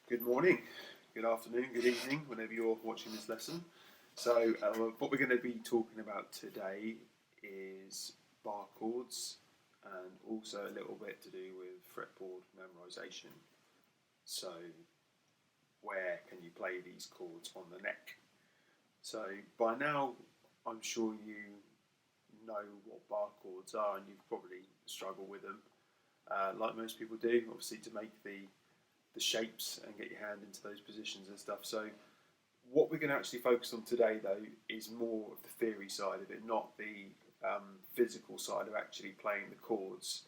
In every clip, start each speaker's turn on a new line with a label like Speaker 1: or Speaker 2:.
Speaker 1: Good morning, good afternoon, good evening, whenever you're watching this lesson. So what we're going to be talking about today is bar chords and also a little bit to do with fretboard memorization. So where can you play these chords on the neck? So by now I'm sure you know what bar chords are and you've probably struggled with them, like most people do, obviously to make the shapes and get your hand into those positions and stuff. So what we're going to actually focus on today though is more of the theory side of it, not the physical side of actually playing the chords.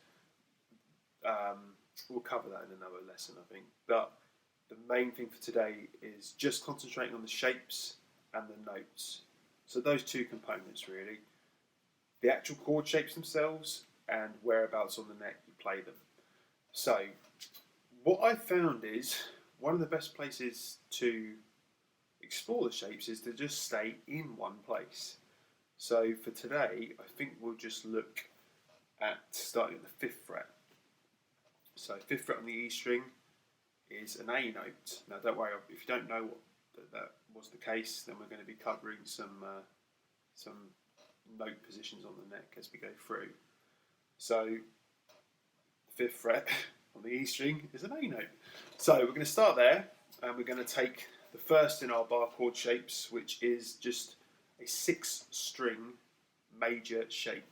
Speaker 1: We'll cover that in another lesson, I think, but the main thing for today is just concentrating on the shapes and the notes. So those two components really, the actual chord shapes themselves and whereabouts on the neck you play them. So what I found is one of the best places to explore the shapes is to just stay in one place. So for today, I think we'll just look at starting at the 5th fret. So 5th fret on the E string is an A note. Now don't worry, if you don't know what that was the case, then we're going to be covering some note positions on the neck as we go through. So 5th fret on the E string is an A note. So we're going to start there and we're going to take the first in our bar chord shapes, which is just a 6-string major shape.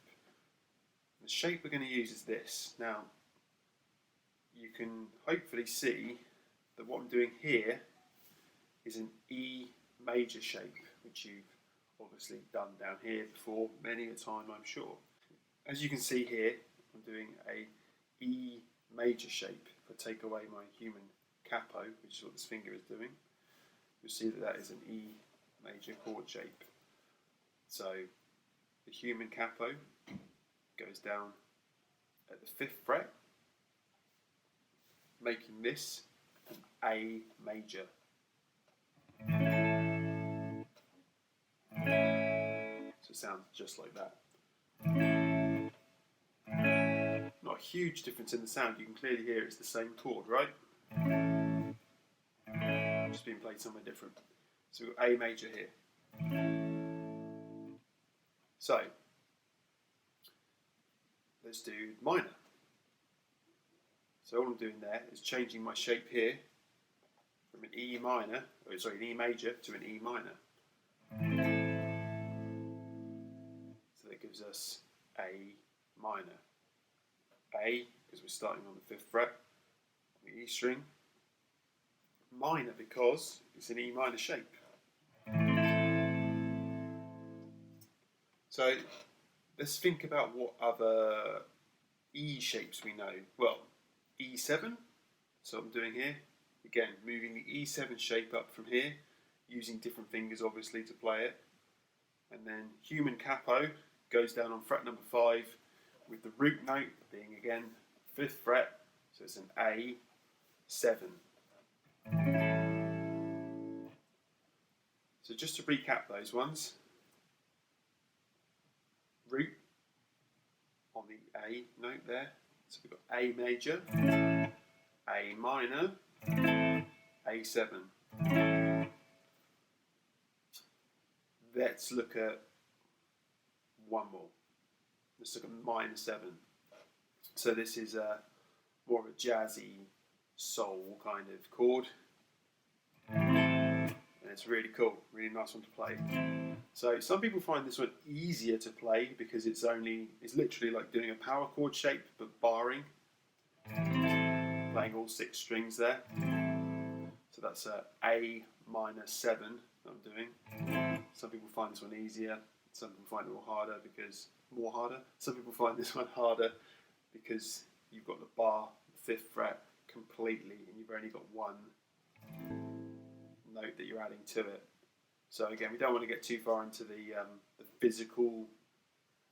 Speaker 1: The shape we're going to use is this. Now you can hopefully see that what I'm doing here is an E major shape, which you've obviously done down here before many a time, I'm sure. As you can see here, I'm doing a E major shape. If I take away my human capo, which is what this finger is doing, you'll see that that is an E major chord shape. So the human capo goes down at the 5th fret, making this an A major. So it sounds just like that. Not a huge difference in the sound, you can clearly hear it's the same chord, right? Just being played somewhere different. So we've got A major here. So let's do minor. So all I'm doing there is changing my shape here from an E minor, an E major to an E minor. So that gives us A minor. A, because we're starting on the 5th fret, on the E string. Minor, because it's an E minor shape. So let's think about what other E shapes we know. Well, E7, so I'm doing here. Again, moving the E7 shape up from here, using different fingers obviously to play it. And then human capo goes down on fret number 5, with the root note being again 5th fret, so it's an A7. So just to recap those ones, root on the A note there, so we've got A major, A minor, A7. Let's look at one more. Let's look at minor 7. So this is more of a jazzy soul kind of chord. And it's really cool, really nice one to play. So some people find this one easier to play because it's literally like doing a power chord shape but barring. Playing all 6 strings there. So that's A minor 7 that I'm doing. Some people find this one easier. Some people find it more harder. Some people find this one harder because you've got the bar, the 5th fret completely, and you've only got one note that you're adding to it. So again, we don't want to get too far into the physical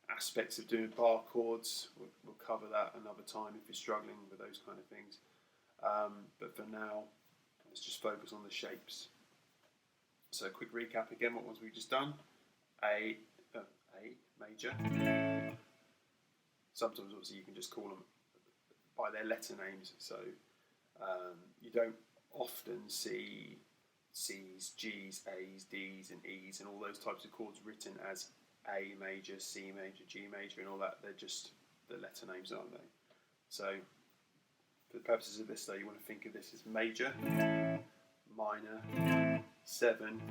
Speaker 1: aspects of doing bar chords. We'll cover that another time if you're struggling with those kind of things. But for now, let's just focus on the shapes. So quick recap again, what ones we've just done. A major. Sometimes obviously you can just call them by their letter names, so you don't often see C's, G's, A's, D's and E's and all those types of chords written as A major, C major, G major and all that. They're just the letter names, aren't they? So for the purposes of this though, you want to think of this as major, minor, 7,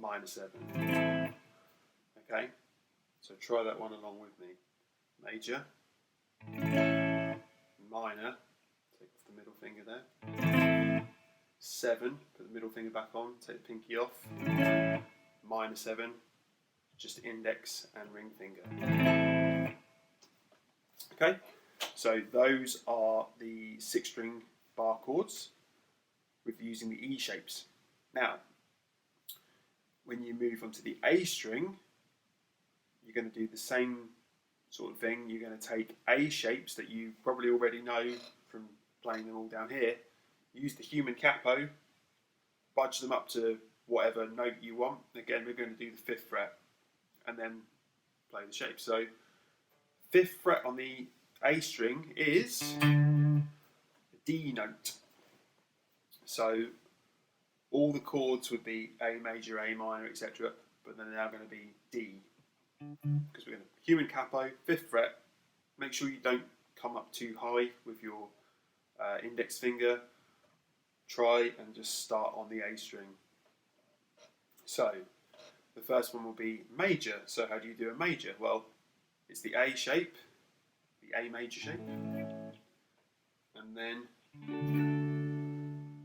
Speaker 1: minor 7. Okay, so try that one along with me. Major, minor, take off the middle finger there, 7, put the middle finger back on, take the pinky off, minor 7, just index and ring finger. Okay, so those are the 6-string bar chords with using the E shapes. Now, when you move onto the A string, you're going to do the same sort of thing. You're going to take A shapes that you probably already know from playing them all down here, use the human capo, budge them up to whatever note you want. Again, we're going to do the 5th fret and then play the shape. So 5th fret on the A string is the D note. So all the chords would be A major, A minor, etc. But then they're now going to be D. Because we're going to human capo, 5th fret. Make sure you don't come up too high with your index finger. Try and just start on the A string. So the first one will be major. So how do you do a major? Well, it's the A shape, the A major shape, and then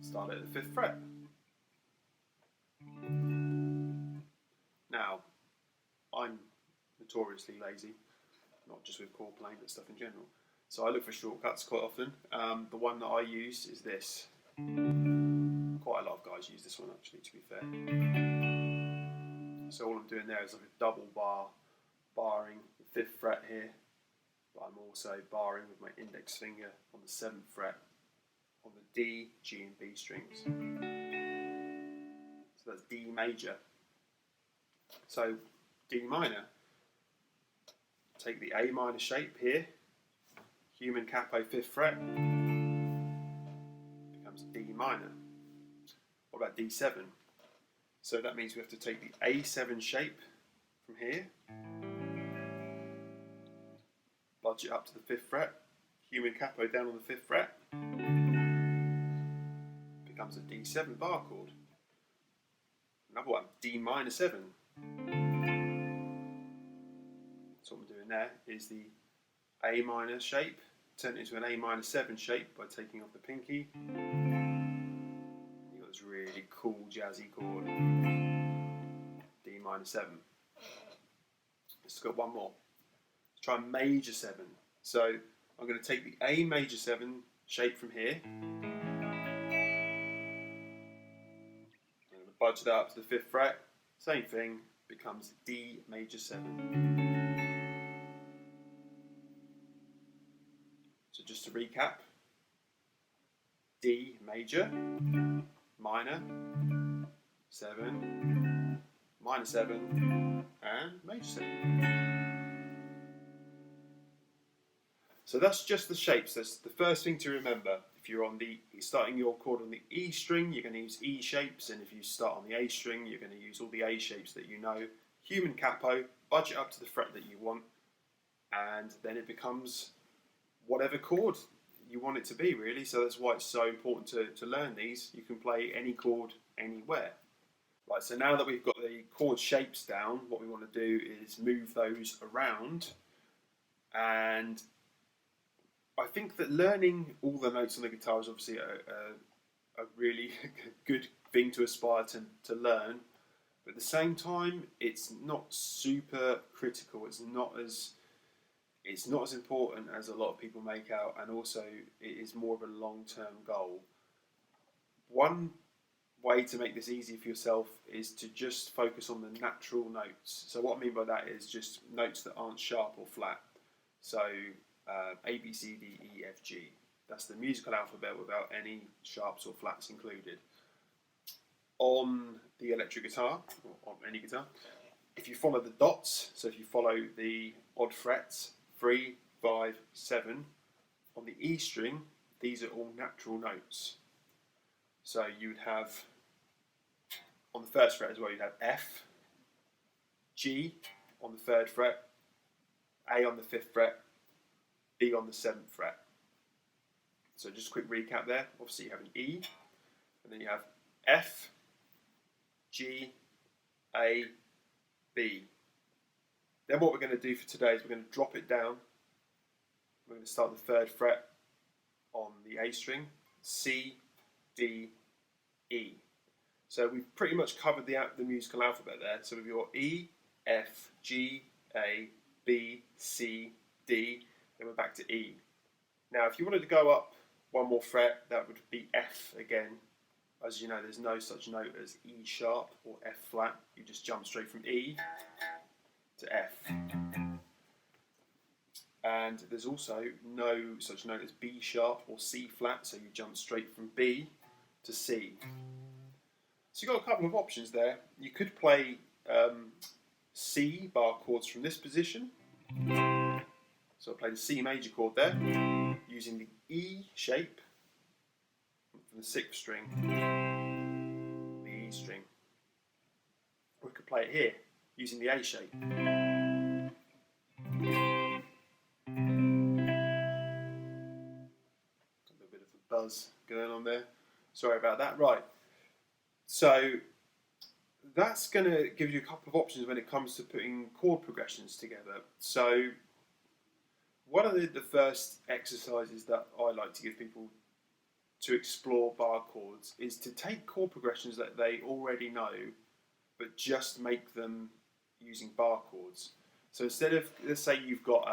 Speaker 1: start at the 5th fret. Now, I'm notoriously lazy, not just with chord playing, but stuff in general. So I look for shortcuts quite often. The one that I use is this. Quite a lot of guys use this one actually, to be fair. So all I'm doing there is like a double bar, barring the 5th fret here, but I'm also barring with my index finger on the 7th fret on the D, G and B strings. So that's D major. So D minor, take the A minor shape here, human capo 5th fret, becomes D minor. What about D7? So that means we have to take the A7 shape from here, budge it up to the 5th fret, human capo down on the 5th fret, becomes a D7 bar chord. Another one, D minor 7. So what I'm doing there is the A minor shape, turn it into an A minor 7 shape by taking off the pinky. You've got this really cool jazzy chord, D minor 7. Let's go one more. Let's try major 7. So I'm going to take the A major 7 shape from here. I'm going to budge that up to the 5th fret. Same thing, becomes D major 7. So just to recap, D major, minor, 7, minor 7, and major 7. So that's just the shapes. That's the first thing to remember. If you're starting your chord on the E string, you're going to use E shapes, and if you start on the A string, you're going to use all the A shapes that you know. Human capo, budge it up to the fret that you want, and then it becomes whatever chord you want it to be, really. So that's why it's so important to learn these. You can play any chord anywhere. Right, so now that we've got the chord shapes down, what we want to do is move those around. And I think that learning all the notes on the guitar is obviously a really good thing to aspire to learn. But at the same time, it's not super critical. It's not as important as a lot of people make out, and also it is more of a long-term goal. One way to make this easy for yourself is to just focus on the natural notes. So what I mean by that is just notes that aren't sharp or flat. So A, B, C, D, E, F, G. That's the musical alphabet without any sharps or flats included. On the electric guitar, or on any guitar, if you follow the dots, so if you follow the odd frets, 3, 5, 7, on the E string, these are all natural notes. So you would have, on the first fret as well, you'd have F, G on the 3rd fret, A on the 5th fret, B on the 7th fret. So just a quick recap there. Obviously you have an E, and then you have F, G, A, B. Then what we're going to do for today is we're going to drop it down. We're going to start the 3rd fret on the A string, C, D, E. So we've pretty much covered the musical alphabet there. So we've got E, F, G, A, B, C, D, then we're back to E. Now if you wanted to go up one more fret, that would be F again. As you know, there's no such note as E sharp or F flat. You just jump straight from E to F. And there's also no such note as B sharp or C flat, so you jump straight from B to C. So you've got a couple of options there. You could play C bar chords from this position. So I'll play the C major chord there, using the E shape from the 6th string, the E string. Or we could play it here, using the A shape. A bit of a buzz going on there. Sorry about that. Right. So that's going to give you a couple of options when it comes to putting chord progressions together. So one of the first exercises that I like to give people to explore bar chords is to take chord progressions that they already know, but just make them using bar chords. So instead of, let's say you've got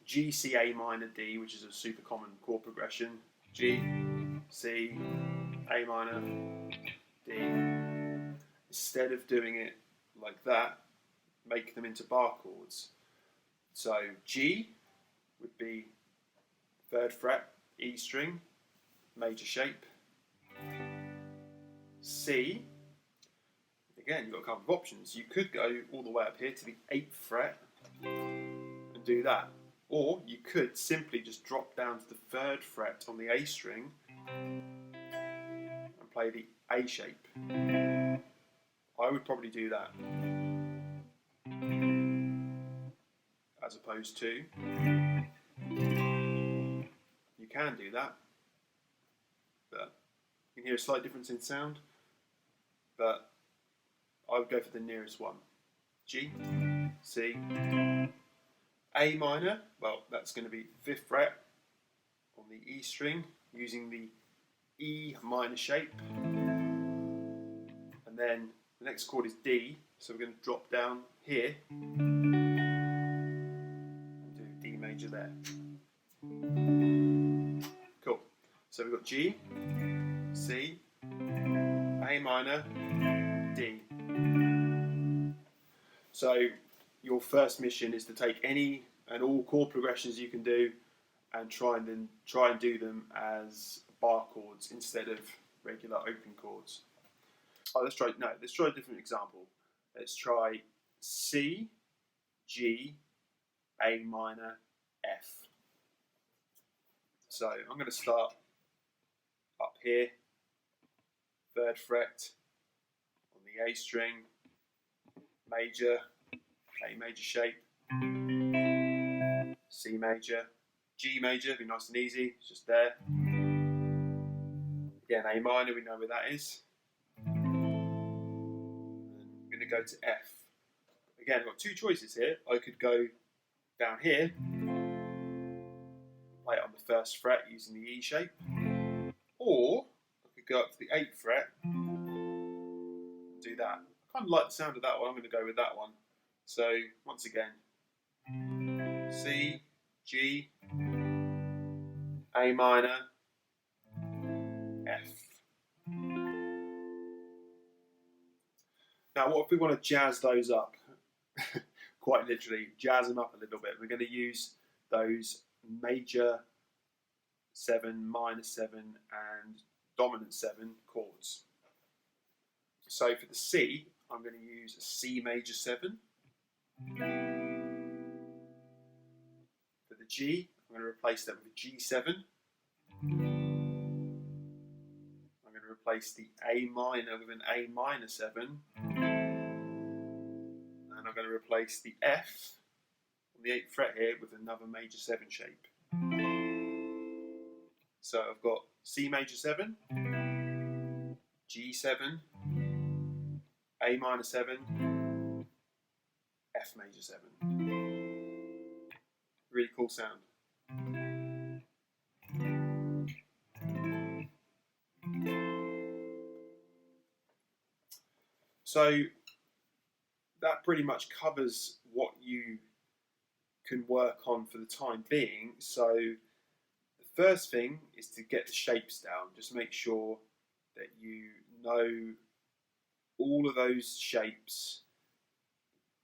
Speaker 1: G, C, A minor, D, which is a super common chord progression, G, C, A minor, D. Instead of doing it like that, make them into bar chords. So G would be 3rd fret, E string, major shape. C, again, you've got a couple of options. You could go all the way up here to the 8th fret and do that. Or you could simply just drop down to the 3rd fret on the A string and play the A shape. I would probably do that, as opposed to, you can do that, but you can hear a slight difference in sound, but I would go for the nearest one. G, C, A minor, well that's going to be 5th fret on the E string, using the E minor shape, and then the next chord is D, so we're going to drop down here and do D major there. Cool. So we've got G, C, A minor, D. So your first mission is to take any and all chord progressions you can do and try and do them as bar chords instead of regular open chords. Oh, let's try a different example. Let's try C, G, A minor, F. So I'm going to start up here, 3rd fret on the A string, major, A major shape, C major, G major, be nice and easy, it's just there. Again, A minor, we know where that is. To go to F. Again, I've got two choices here. I could go down here, play it on the 1st fret using the E shape, or I could go up to the 8th fret and do that. I kind of like the sound of that one. I'm going to go with that one. So once again, C, G, A minor, F. Now, what if we want to jazz those up? Quite literally, jazz them up a little bit. We're going to use those major 7, minor 7, and dominant 7 chords. So for the C, I'm going to use a C major 7. For the G, I'm going to replace that with a G7. I'm going to replace the A minor with an A minor 7, and I'm going to replace the F on the 8th fret here with another major 7 shape. So I've got C major 7, G7, A minor 7, F major 7. Really cool sound. So that pretty much covers what you can work on for the time being. So the first thing is to get the shapes down. Just make sure that you know all of those shapes,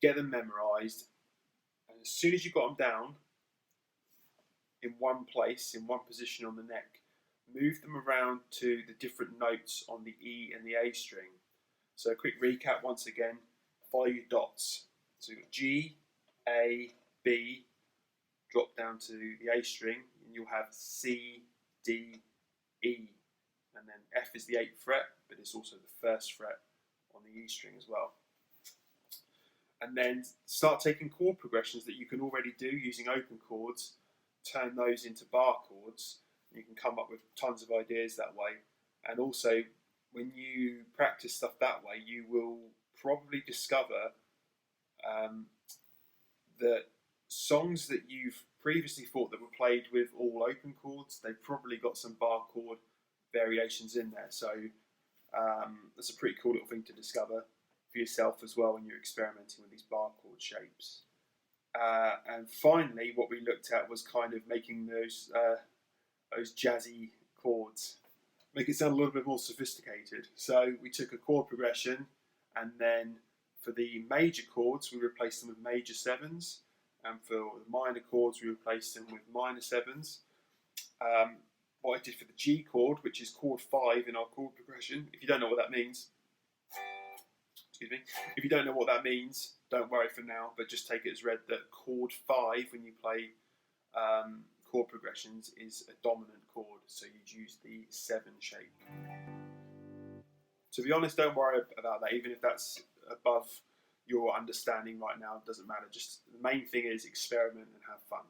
Speaker 1: get them memorized, and as soon as you've got them down in one place, in one position on the neck, move them around to the different notes on the E and the A string. So a quick recap once again, follow your dots. So you've got G, A, B, drop down to the A string, and you'll have C, D, E. And then F is the 8th fret, but it's also the 1st fret on the E string as well. And then start taking chord progressions that you can already do using open chords, turn those into bar chords. You can come up with tons of ideas that way. And also, when you practice stuff that way, you will probably discover that songs that you've previously thought that were played with all open chords, they've probably got some bar chord variations in there. So that's a pretty cool little thing to discover for yourself as well when you're experimenting with these bar chord shapes. And finally, what we looked at was kind of making those jazzy chords, make it sound a little bit more sophisticated. So we took a chord progression, and then for the major chords, we replaced them with major 7s, and for the minor chords, we replaced them with minor 7s. What I did for the G chord, which is chord 5 in our chord progression, if you don't know what that means, if you don't know what that means, don't worry for now, but just take it as read that chord 5, when you play chord progressions, is a dominant chord, so you'd use the 7 shape. To be honest, don't worry about that, even if that's above your understanding right now, it doesn't matter. Just the main thing is experiment and have fun.